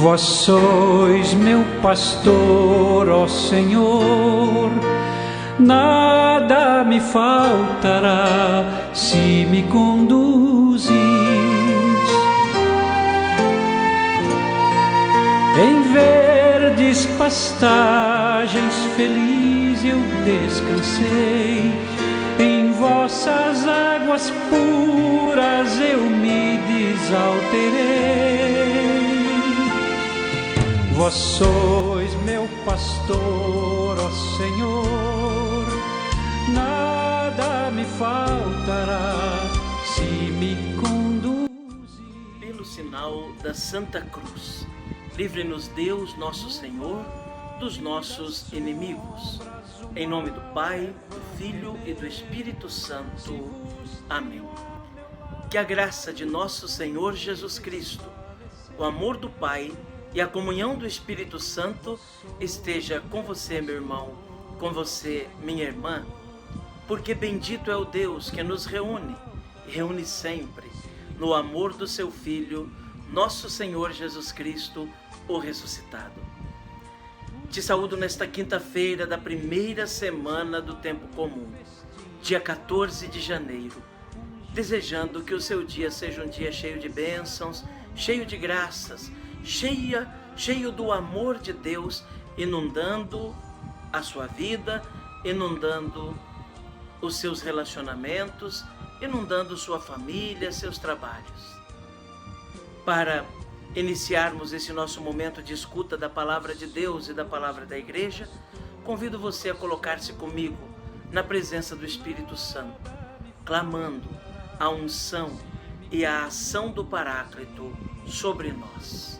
Vós sois meu pastor, ó Senhor, nada me faltará se me conduzis. Em verdes pastagens feliz eu descansei, em vossas águas puras eu me desalterei. Vós sois meu pastor, ó Senhor, nada me faltará se me conduzir. Pelo sinal da Santa Cruz, livre-nos Deus, nosso Senhor, dos nossos inimigos. Em nome do Pai, do Filho e do Espírito Santo. Amém. Que a graça de nosso Senhor Jesus Cristo, o amor do Pai e a comunhão do Espírito Santo esteja com você, meu irmão, com você, minha irmã, porque bendito é o Deus que nos reúne e reúne sempre no amor do seu Filho, nosso Senhor Jesus Cristo, o ressuscitado. Te saúdo nesta quinta-feira da primeira semana do tempo comum, dia 14 de janeiro, desejando que o seu dia seja um dia cheio de bênçãos, cheio de graças, cheio do amor de Deus, inundando a sua vida, inundando os seus relacionamentos, inundando sua família, seus trabalhos. Para iniciarmos esse nosso momento de escuta da palavra de Deus e da palavra da igreja, convido você a colocar-se comigo na presença do Espírito Santo, clamando a unção e a ação do Paráclito sobre nós.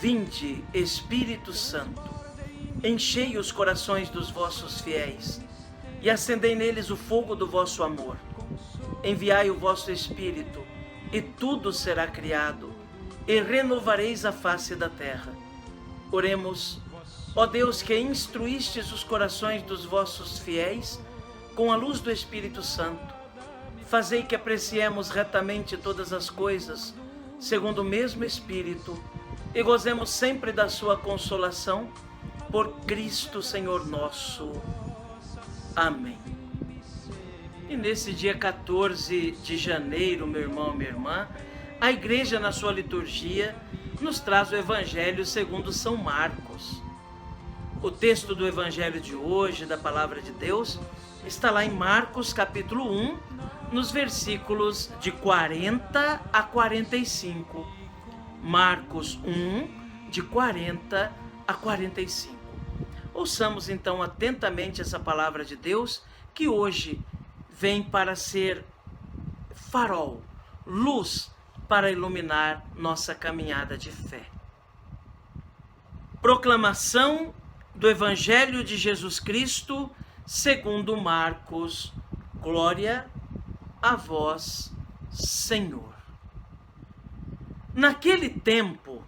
Vinde, Espírito Santo, enchei os corações dos vossos fiéis e acendei neles o fogo do vosso amor. Enviai o vosso Espírito e tudo será criado e renovareis a face da terra. Oremos, ó Deus, que instruístes os corações dos vossos fiéis com a luz do Espírito Santo. Fazei que apreciemos retamente todas as coisas, segundo o mesmo Espírito, e gozemos sempre da sua consolação, por Cristo Senhor nosso. Amém. E nesse dia 14 de janeiro, meu irmão, minha irmã, a igreja na sua liturgia nos traz o Evangelho segundo São Marcos. O texto do Evangelho de hoje, da Palavra de Deus, está lá em Marcos capítulo 1, nos versículos de 40 a 45. Marcos 1, de 40 a 45. Ouçamos então atentamente essa palavra de Deus, que hoje vem para ser farol, luz para iluminar nossa caminhada de fé. Proclamação do Evangelho de Jesus Cristo segundo Marcos. Glória a vós, Senhor. Naquele tempo,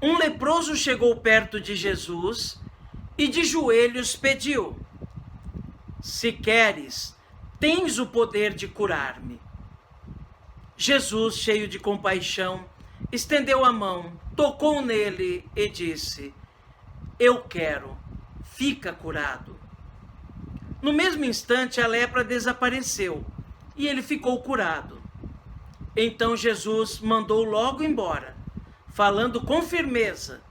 um leproso chegou perto de Jesus e de joelhos pediu: se queres, tens o poder de curar-me. Jesus, cheio de compaixão, estendeu a mão, tocou nele e disse: eu quero, fica curado. No mesmo instante, a lepra desapareceu e ele ficou curado. Então Jesus mandou logo embora, falando com firmeza: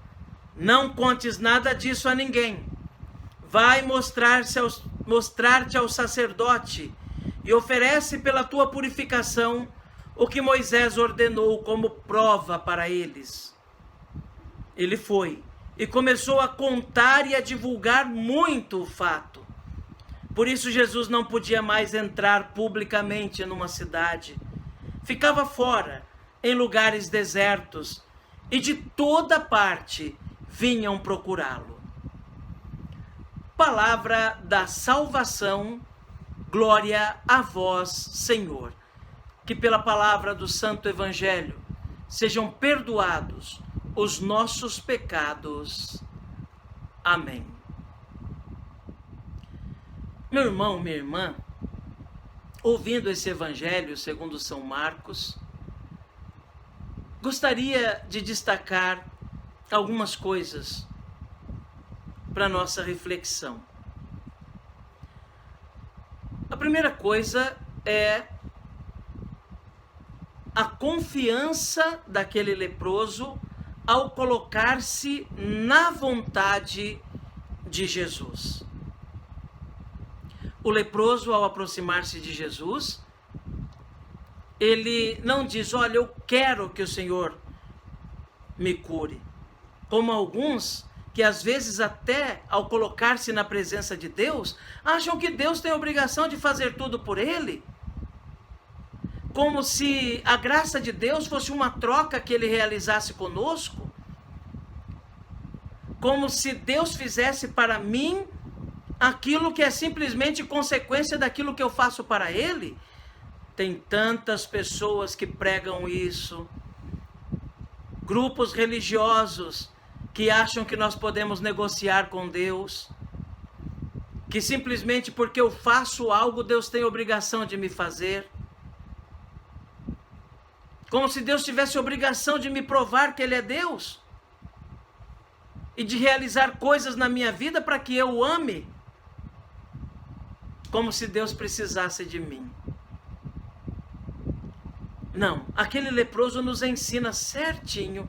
não contes nada disso a ninguém. Vai mostrar-te ao sacerdote e oferece pela tua purificação o que Moisés ordenou como prova para eles. Ele foi e começou a contar e a divulgar muito o fato. Por isso Jesus não podia mais entrar publicamente numa cidade. Ficava fora, em lugares desertos, e de toda parte vinham procurá-lo. Palavra da salvação, glória a vós, Senhor. Que pela palavra do Santo Evangelho sejam perdoados os nossos pecados. Amém. Meu irmão, minha irmã, ouvindo esse Evangelho segundo São Marcos, gostaria de destacar algumas coisas para nossa reflexão. A primeira coisa é a confiança daquele leproso ao colocar-se na vontade de Jesus. O leproso, ao aproximar-se de Jesus, ele não diz: olha, eu quero que o Senhor me cure. Como alguns que às vezes até ao colocar-se na presença de Deus, acham que Deus tem a obrigação de fazer tudo por ele. Como se a graça de Deus fosse uma troca que ele realizasse conosco. Como se Deus fizesse para mim aquilo que é simplesmente consequência daquilo que eu faço para ele. Tem tantas pessoas que pregam isso. Grupos religiosos que acham que nós podemos negociar com Deus. Que simplesmente porque eu faço algo, Deus tem obrigação de me fazer. Como se Deus tivesse obrigação de me provar que Ele é Deus. E de realizar coisas na minha vida para que eu o ame. Como se Deus precisasse de mim. Não, aquele leproso nos ensina certinho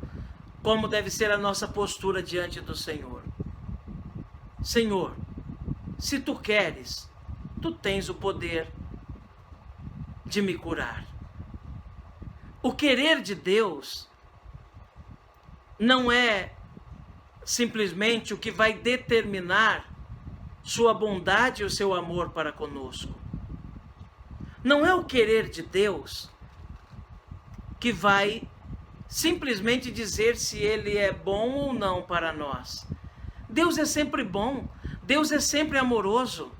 como deve ser a nossa postura diante do Senhor. Senhor, se tu queres, tu tens o poder de me curar. O querer de Deus não é simplesmente o que vai determinar sua bondade e o seu amor para conosco. Não é o querer de Deus que vai simplesmente dizer se Ele é bom ou não para nós. Deus é sempre bom, Deus é sempre amoroso.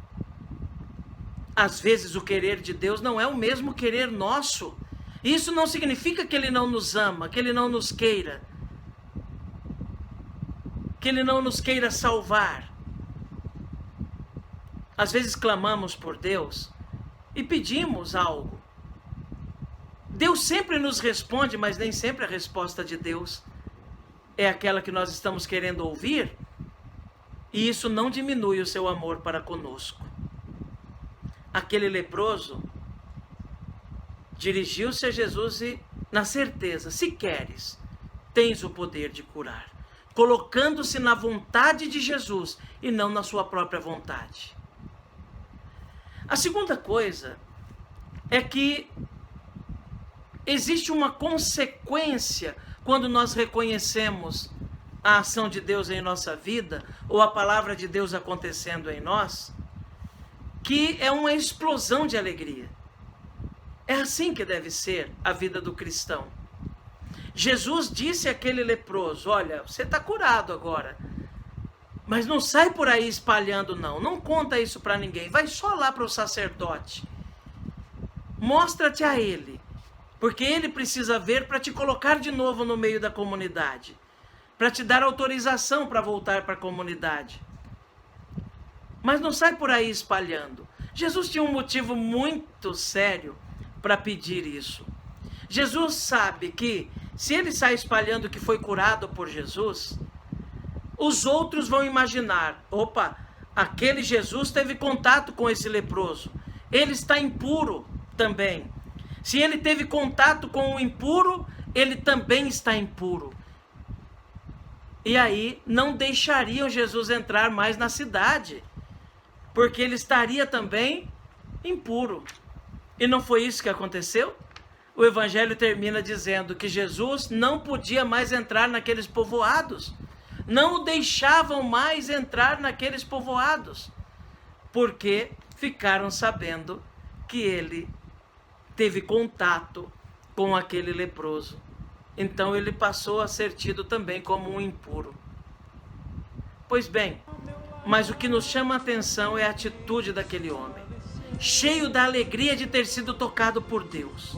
Às vezes o querer de Deus não é o mesmo querer nosso. Isso não significa que Ele não nos ama, que Ele não nos queira. Que Ele não nos queira salvar. Às vezes clamamos por Deus e pedimos algo. Deus sempre nos responde, mas nem sempre a resposta de Deus é aquela que nós estamos querendo ouvir. E isso não diminui o seu amor para conosco. Aquele leproso dirigiu-se a Jesus e, na certeza, se queres, tens o poder de curar. Colocando-se na vontade de Jesus e não na sua própria vontade. A segunda coisa é que existe uma consequência quando nós reconhecemos a ação de Deus em nossa vida, ou a palavra de Deus acontecendo em nós, que é uma explosão de alegria. É assim que deve ser a vida do cristão. Jesus disse àquele leproso: olha, você está curado agora, mas não sai por aí espalhando não, não conta isso para ninguém, vai só lá para o sacerdote, mostra-te a ele, porque ele precisa ver para te colocar de novo no meio da comunidade, para te dar autorização para voltar para a comunidade. Mas não sai por aí espalhando. Jesus tinha um motivo muito sério para pedir isso. Jesus sabe que se ele sai espalhando que foi curado por Jesus, os outros vão imaginar: opa, aquele Jesus teve contato com esse leproso, ele está impuro também. Se ele teve contato com o impuro, ele também está impuro. E aí não deixariam Jesus entrar mais na cidade, porque ele estaria também impuro. E não foi isso que aconteceu? O evangelho termina dizendo que Jesus não podia mais entrar naqueles povoados. Não o deixavam mais entrar naqueles povoados, porque ficaram sabendo que ele teve contato com aquele leproso. Então ele passou a ser tido também como um impuro. Pois bem, mas o que nos chama a atenção é a atitude daquele homem, cheio da alegria de ter sido tocado por Deus,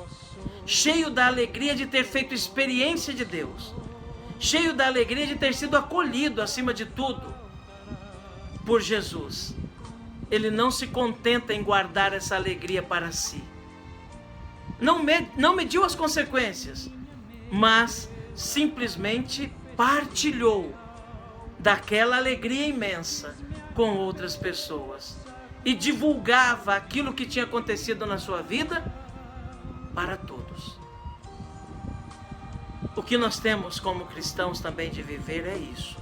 cheio da alegria de ter feito experiência de Deus, cheio da alegria de ter sido acolhido, acima de tudo, por Jesus. Ele não se contenta em guardar essa alegria para si. Não mediu as consequências. mas simplesmente partilhou daquela alegria imensa com outras pessoas e divulgava aquilo que tinha acontecido na sua vida para todos. O que nós temos como cristãos também de viver é isso: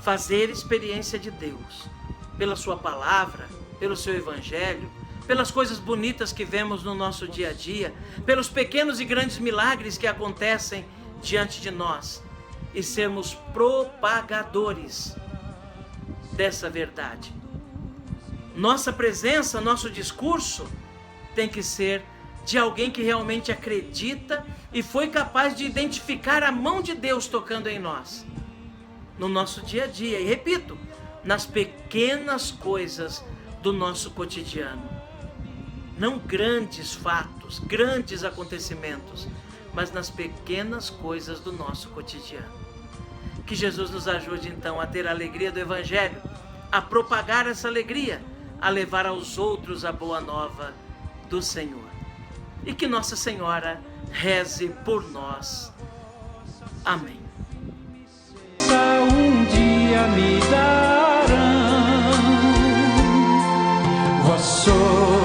fazer experiência de Deus pela sua palavra, pelo seu evangelho, pelas coisas bonitas que vemos no nosso dia a dia, pelos pequenos e grandes milagres que acontecem diante de nós, e sermos propagadores dessa verdade. Nossa presença, nosso discurso tem que ser de alguém que realmente acredita e foi capaz de identificar a mão de Deus tocando em nós, no nosso dia a dia. E repito, nas pequenas coisas do nosso cotidiano. Não grandes fatos, grandes acontecimentos, mas nas pequenas coisas do nosso cotidiano. Que Jesus nos ajude então a ter a alegria do Evangelho, a propagar essa alegria, a levar aos outros a boa nova do Senhor. E que Nossa Senhora reze por nós. Amém. Um dia me darão, vós sois